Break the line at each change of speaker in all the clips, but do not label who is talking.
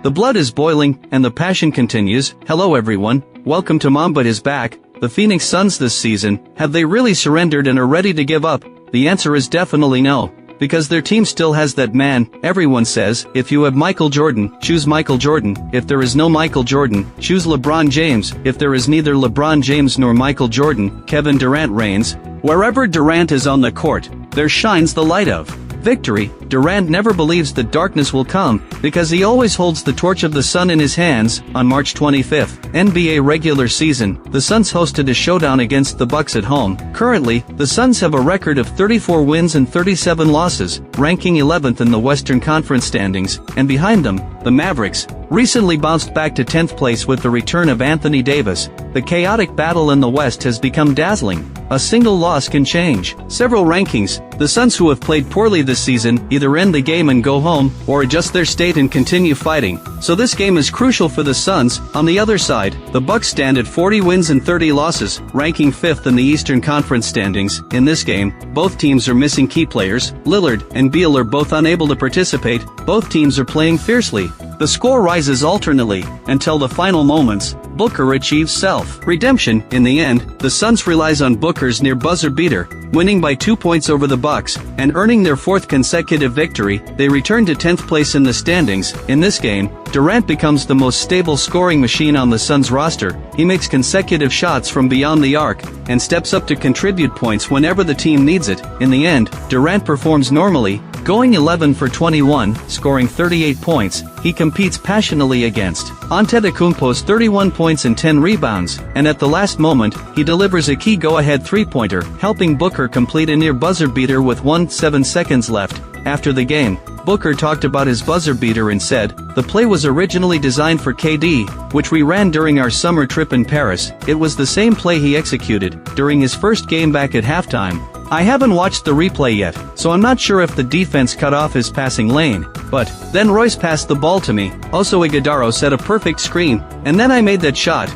The blood is boiling, and the passion continues. Hello everyone, welcome to Mamba is Back. The Phoenix Suns this season, have they really surrendered and are ready to give up? The answer is definitely no. Because their team still has that man. Everyone says, if you have Michael Jordan, choose Michael Jordan. If there is no Michael Jordan, choose LeBron James. If there is neither LeBron James nor Michael Jordan, Kevin Durant reigns. Wherever Durant is on the court, there shines the light of victory. Durant never believes that darkness will come, because he always holds the torch of the sun in his hands. On March 25th, NBA regular season, the Suns hosted a showdown against the Bucks at home. Currently, the Suns have a record of 34 wins and 37 losses, ranking 11th in the Western Conference standings, and behind them, the Mavericks recently bounced back to 10th place with the return of Anthony Davis. The chaotic battle in the West has become dazzling. A single loss can change several rankings. The Suns, who have played poorly this season, either end the game and go home, or adjust their state and continue fighting. So this game is crucial for the Suns. On the other side, the Bucks stand at 40 wins and 30 losses, ranking 5th in the Eastern Conference standings. In this game, both teams are missing key players. Lillard and Beal are both unable to participate. Both teams are playing fiercely. The score rises alternately, until the final moments. Booker achieves self-redemption. In the end, the Suns relies on Booker's near buzzer beater, winning by 2 points over the Bucks, and earning their 4th consecutive victory. They return to 10th place in the standings. In this game, Durant becomes the most stable scoring machine on the Suns roster. He makes consecutive shots from beyond the arc, and steps up to contribute points whenever the team needs it. In the end, Durant performs normally, going 11 for 21, scoring 38 points. He competes passionately against Antetokounmpo's 31 points and 10 rebounds, and at the last moment, he delivers a key go-ahead three-pointer, helping Booker complete a near buzzer beater with 7 seconds left. After the game, Booker talked about his buzzer beater and said, "The play was originally designed for KD, which we ran during our summer trip in Paris. It was the same play he executed during his first game back at halftime. I haven't watched the replay yet, so I'm not sure if the defense cut off his passing lane. But then Royce passed the ball to me. Also Iguodala set a perfect screen, and then I made that shot."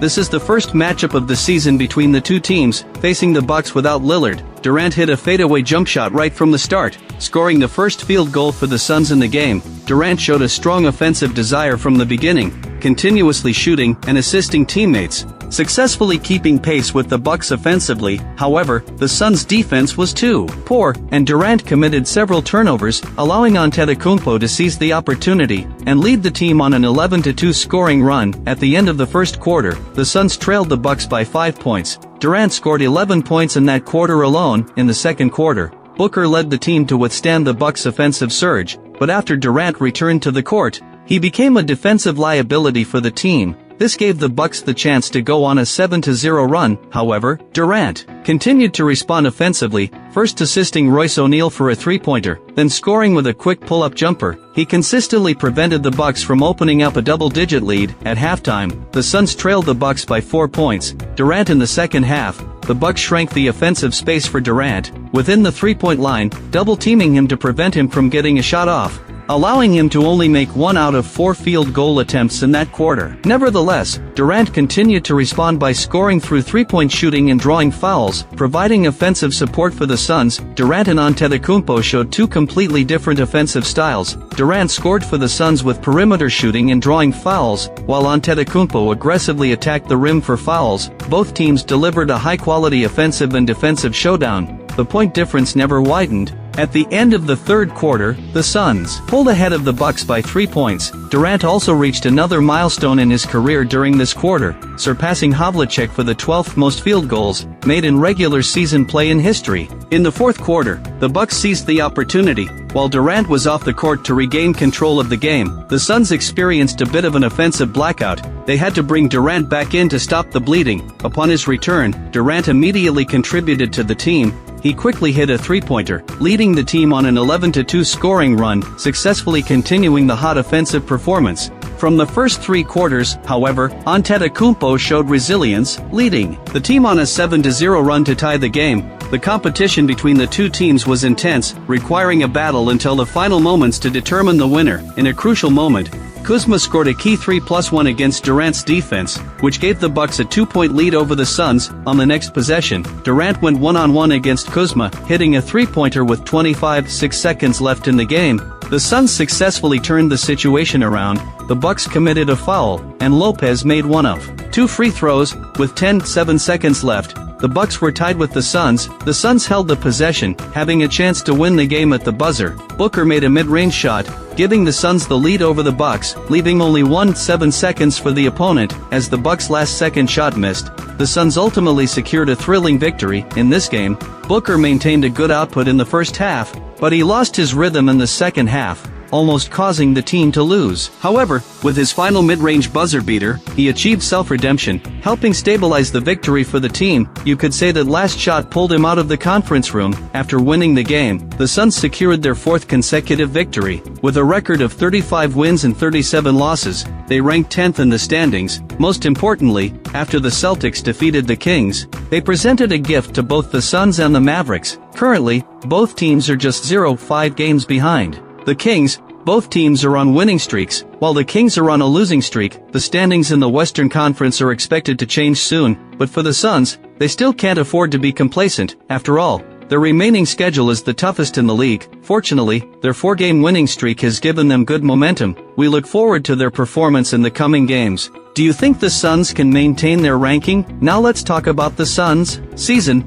This is the first matchup of the season between the two teams, facing the Bucks without Lillard. Durant hit a fadeaway jump shot right from the start, scoring the first field goal for the Suns in the game. Durant showed a strong offensive desire from the beginning, continuously shooting and assisting teammates, successfully keeping pace with the Bucks offensively. However, the Suns' defense was too poor, and Durant committed several turnovers, allowing Antetokounmpo to seize the opportunity and lead the team on an 11-2 scoring run. At the end of the first quarter, the Suns trailed the Bucks by 5 points. Durant scored 11 points in that quarter alone. In the second quarter, Booker led the team to withstand the Bucks' offensive surge, but after Durant returned to the court, he became a defensive liability for the team. This gave the Bucks the chance to go on a 7-0 run. However, Durant continued to respond offensively, first assisting Royce O'Neal for a three-pointer, then scoring with a quick pull-up jumper. He consistently prevented the Bucks from opening up a double-digit lead. At halftime, the Suns trailed the Bucks by 4 points. Durant in the second half, the Bucks shrank the offensive space for Durant, within the three-point line, double-teaming him to prevent him from getting a shot off, allowing him to only make 1 out of 4 field goal attempts in that quarter. Nevertheless, Durant continued to respond by scoring through three-point shooting and drawing fouls, providing offensive support for the Suns. Durant and Antetokounmpo showed two completely different offensive styles. Durant scored for the Suns with perimeter shooting and drawing fouls, while Antetokounmpo aggressively attacked the rim for fouls. Both teams delivered a high-quality offensive and defensive showdown. The point difference never widened. At the end of the third quarter, the Suns pulled ahead of the Bucks by 3 points. Durant also reached another milestone in his career during this quarter, surpassing Havlicek for the 12th most field goals made in regular season play in history. In the fourth quarter, the Bucks seized the opportunity. While Durant was off the court to regain control of the game, the Suns experienced a bit of an offensive blackout. They had to bring Durant back in to stop the bleeding. Upon his return, Durant immediately contributed to the team. He quickly hit a three-pointer, leading the team on an 11-2 scoring run, successfully continuing the hot offensive performance. From the first 3 quarters, however, Antetokounmpo showed resilience, leading the team on a 7-0 run to tie the game. The competition between the two teams was intense, requiring a battle until the final moments to determine the winner. In a crucial moment, Kuzma scored a key 3+1 against Durant's defense, which gave the Bucks a 2-point lead over the Suns. On the next possession, Durant went one-on-one against Kuzma, hitting a three-pointer with 25.6 seconds left in the game. The Suns successfully turned the situation around. The Bucks committed a foul, and Lopez made one of two free throws. With 10.7 seconds left, the Bucks were tied with the Suns. The Suns held the possession, having a chance to win the game at the buzzer. Booker made a mid-range shot, giving the Suns the lead over the Bucks, leaving only 1.7 seconds for the opponent. As the Bucks' last-second shot missed, the Suns ultimately secured a thrilling victory. In this game, Booker maintained a good output in the first half, but he lost his rhythm in the second half, almost causing the team to lose. However, with his final mid-range buzzer beater, he achieved self-redemption, helping stabilize the victory for the team. You could say that last shot pulled him out of the conference room. After winning the game, the Suns secured their fourth consecutive victory. With a record of 35 wins and 37 losses, they ranked 10th in the standings. Most importantly, after the Celtics defeated the Kings, they presented a gift to both the Suns and the Mavericks. Currently, both teams are just 0-5 games behind the Kings. Both teams are on winning streaks, while the Kings are on a losing streak. The standings in the Western Conference are expected to change soon, but for the Suns, they still can't afford to be complacent. After all, their remaining schedule is the toughest in the league. Fortunately, their 4-game winning streak has given them good momentum. We look forward to their performance in the coming games. Do you think the Suns can maintain their ranking? Now let's talk about the Suns' season.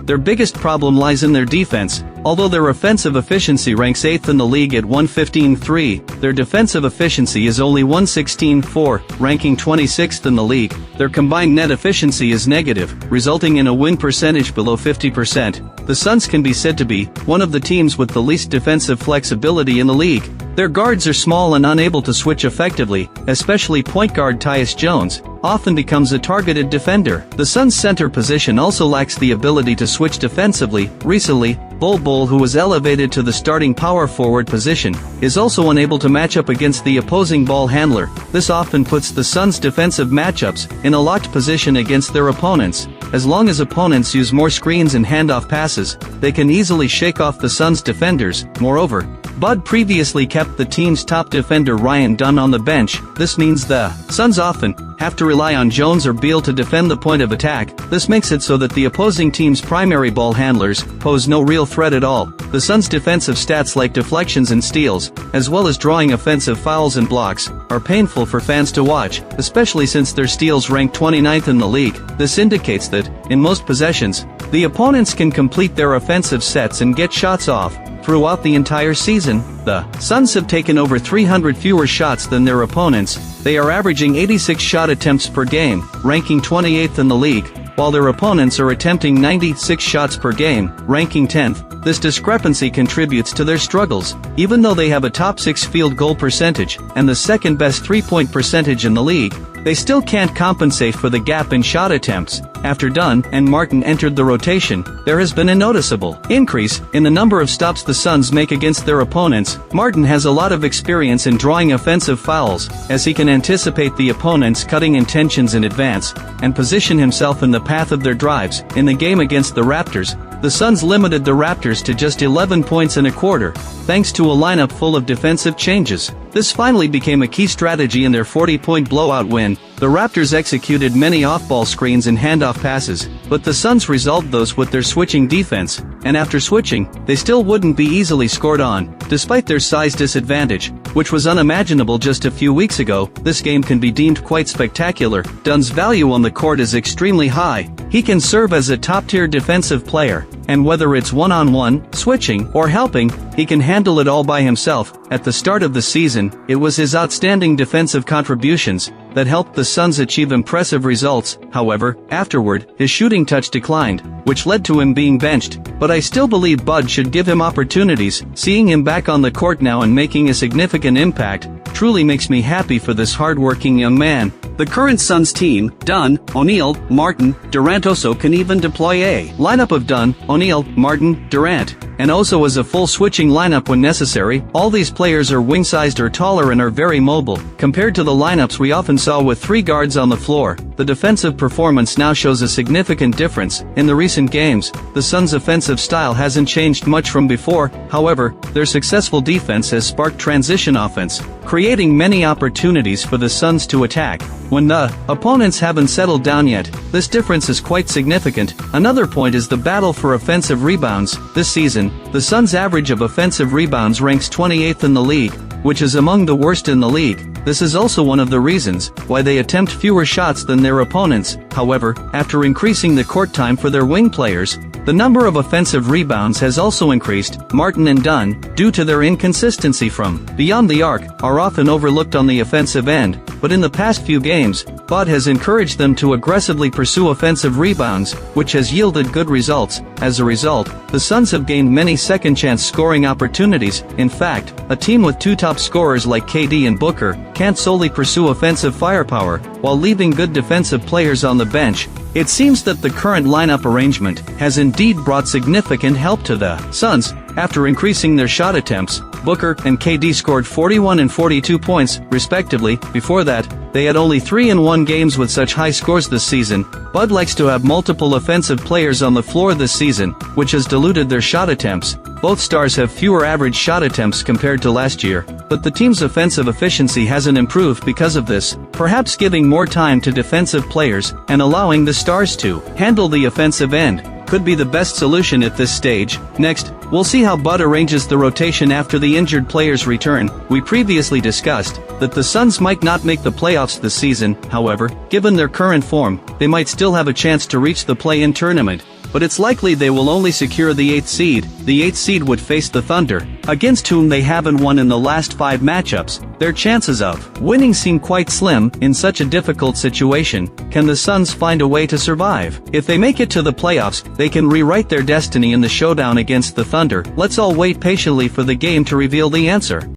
Their biggest problem lies in their defense. Although their offensive efficiency ranks 8th in the league at 115.3, their defensive efficiency is only 116.4, ranking 26th in the league. Their combined net efficiency is negative, resulting in a win percentage below 50%. The Suns can be said to be one of the teams with the least defensive flexibility in the league. Their guards are small and unable to switch effectively, especially point guard Tyus Jones often becomes a targeted defender. The Suns' center position also lacks the ability to switch defensively. Recently, Bol, who was elevated to the starting power forward position, is also unable to match up against the opposing ball handler. This often puts the Suns' defensive matchups in a locked position against their opponents. As long as opponents use more screens and handoff passes, they can easily shake off the Suns' defenders. Moreover, Bud previously kept the team's top defender Ryan Dunn on the bench. This means the Suns often have to rely on Jones or Beal to defend the point of attack. This makes it so that the opposing team's primary ball handlers pose no real threat at all. The Suns' defensive stats like deflections and steals, as well as drawing offensive fouls and blocks, are painful for fans to watch, especially since their steals rank 29th in the league. This indicates that, in most possessions, the opponents can complete their offensive sets and get shots off. Throughout the entire season, the Suns have taken over 300 fewer shots than their opponents. They are averaging 86 shot attempts per game, ranking 28th in the league, while their opponents are attempting 96 shots per game, ranking 10th. This discrepancy contributes to their struggles. Even though they have a top 6 field goal percentage and the second best three-point percentage in the league, they still can't compensate for the gap in shot attempts. After Dunn and Martin entered the rotation, there has been a noticeable increase in the number of stops the Suns make against their opponents. Martin has a lot of experience in drawing offensive fouls, as he can anticipate the opponent's cutting intentions in advance and position himself in the path of their drives. In the game against the Raptors, the Suns limited the Raptors to just 11 points in a quarter, thanks to a lineup full of defensive changes. This finally became a key strategy in their 40-point blowout win. The Raptors executed many off-ball screens and handoff passes, but the Suns resolved those with their switching defense, and after switching, they still wouldn't be easily scored on. Despite their size disadvantage, which was unimaginable just a few weeks ago, this game can be deemed quite spectacular. Dunn's value on the court is extremely high. He can serve as a top-tier defensive player, and whether it's one-on-one, switching, or helping, he can handle it all by himself. At the start of the season, it was his outstanding defensive contributions that helped the Suns achieve impressive results. However, afterward, his shooting touch declined, which led to him being benched. But I still believe Bud should give him opportunities. Seeing him back on the court now and making a significant impact truly makes me happy for this hard-working young man. The current Suns team, Dunn, O'Neal, Martin, Durant also can even deploy a lineup of Dunn, O'Neal, Martin, Durant, and also as a full switching lineup when necessary. All these players are wing-sized or taller and are very mobile. Compared to the lineups we often saw with 3 guards on the floor, the defensive performance now shows a significant difference. In the recent games, the Suns' offensive style hasn't changed much from before. However, their successful defense has sparked transition offense, creating many opportunities for the Suns to attack. When the opponents haven't settled down yet, this difference is quite significant. Another point is the battle for offensive rebounds. This season, the Suns' average of offensive rebounds ranks 28th in the league, which is among the worst in the league. This is also one of the reasons why they attempt fewer shots than their opponents. However, after increasing the court time for their wing players, the number of offensive rebounds has also increased. Martin and Dunn, due to their inconsistency from beyond the arc, are often overlooked on the offensive end, but in the past few games, Bud has encouraged them to aggressively pursue offensive rebounds, which has yielded good results. As a result, the Suns have gained many second-chance scoring opportunities. In fact, a team with 2 top scorers like KD and Booker can't solely pursue offensive firepower while leaving good defensive players on the bench. It seems that the current lineup arrangement has indeed brought significant help to the Suns. After increasing their shot attempts, Booker and KD scored 41 and 42 points, respectively. Before that, they had only 3-1 games with such high scores this season. Bud likes to have multiple offensive players on the floor this season, which has diluted their shot attempts. Both stars have fewer average shot attempts compared to last year, but the team's offensive efficiency hasn't improved because of this. Perhaps giving more time to defensive players and allowing the stars to handle the offensive end could be the best solution at this stage. Next, we'll see how Bud arranges the rotation after the injured players return. We previously discussed that the Suns might not make the playoffs this season. However, given their current form, they might still have a chance to reach the play-in tournament, but it's likely they will only secure the 8th seed. The 8th seed would face the Thunder, against whom they haven't won in the last 5 matchups. Their chances of winning seem quite slim. In such a difficult situation, can the Suns find a way to survive? If they make it to the playoffs, they can rewrite their destiny in the showdown against the Thunder. Let's all wait patiently for the game to reveal the answer.